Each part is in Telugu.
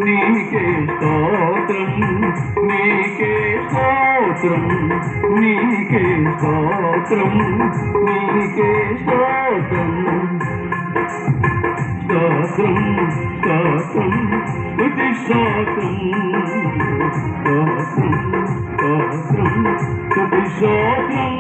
నీకే స్తోత్రం, నీకే స్తోత్రం, నీకే స్తోత్రం, నీకే స్తోత్రం. స్తోత్రం స్తోత్రం స్తుతి స్తోత్రం, స్తోత్రం స్తోత్రం స్తుతి స్తోత్రం.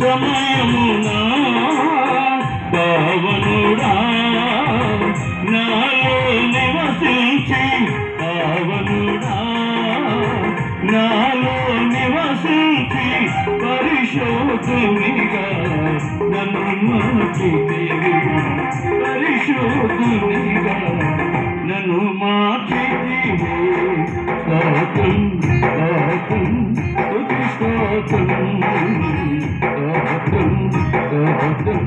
సమయమునా పావనుడా నాలో నివసించి, పావనుడా నాలో నివసించి, పరిశోధునిగా నన్ను మార్చితివి, పరిశోధునిగా నన్ను మార్చితివి. స్తోత్రం స్తోత్రం స్తుతి స్తోత్రం, స్తోత్రం స్తోత్రం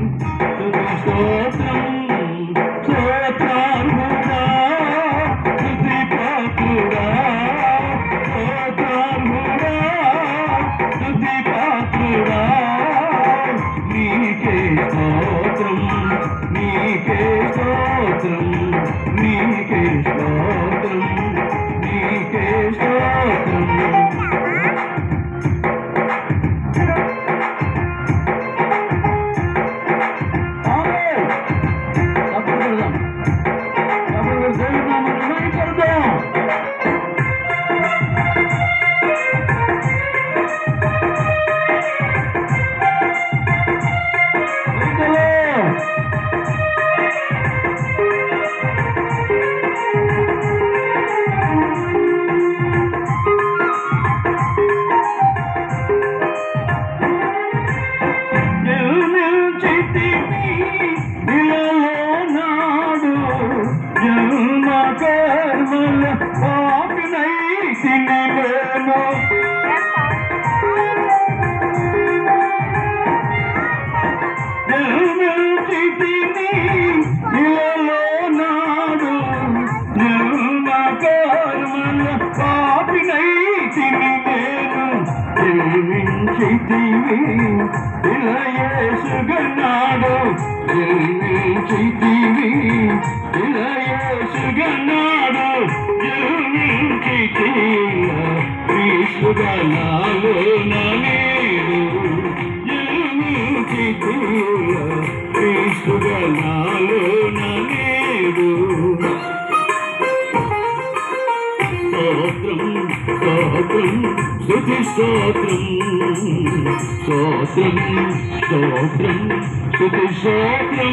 స్తుతి స్తోత్రం. స్తోత్రార్హుడా స్తుతి పాత్రుడా, స్తోత్రార్హుడా స్తుతి పాత్రుడా. నీకే స్తోత్రం, నీకే స్తోత్రం, నీకే స్తోత్రం, నీకే స్తోత్రం. ఇలయేసుగన్నాడు జీవించితివి, ఇలయేసుగన్నాడు జీవించితివి. క్రీస్తుగనాలో నీవు జీవించితివి, క్రీస్తుగనాలో నీవు. స్తోత్రం స్తోత్రం స్తుతి స్తోత్రం, స్తోత్రం స్తోత్రం స్తుతి స్తోత్రం.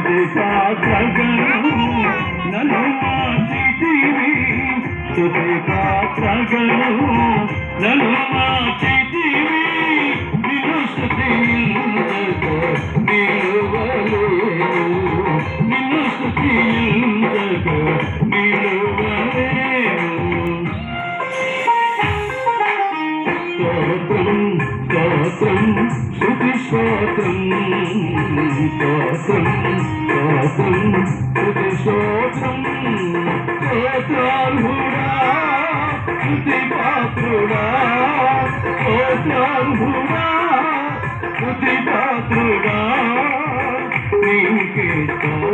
స్తుతి పాత్రగను నన్ను మార్చితివి స్తుతి పాత్రగను నన్ను మార్చితివి నిన్ను స్తుతించక నిలువలేను నిన్ను స్తుతించక నిలువలేను స్తోత్రం స్తోత్రం స్తుతి స్తోత్రం స్తోత్రం స్తోత్రం స్తుతి స్తోత్రం స్తోత్రార్హుడా స్తుతి పాత్రుడా స్తోత్రార్హుడా స్తుతి పాత్రుడా నీకే స్తోత్రం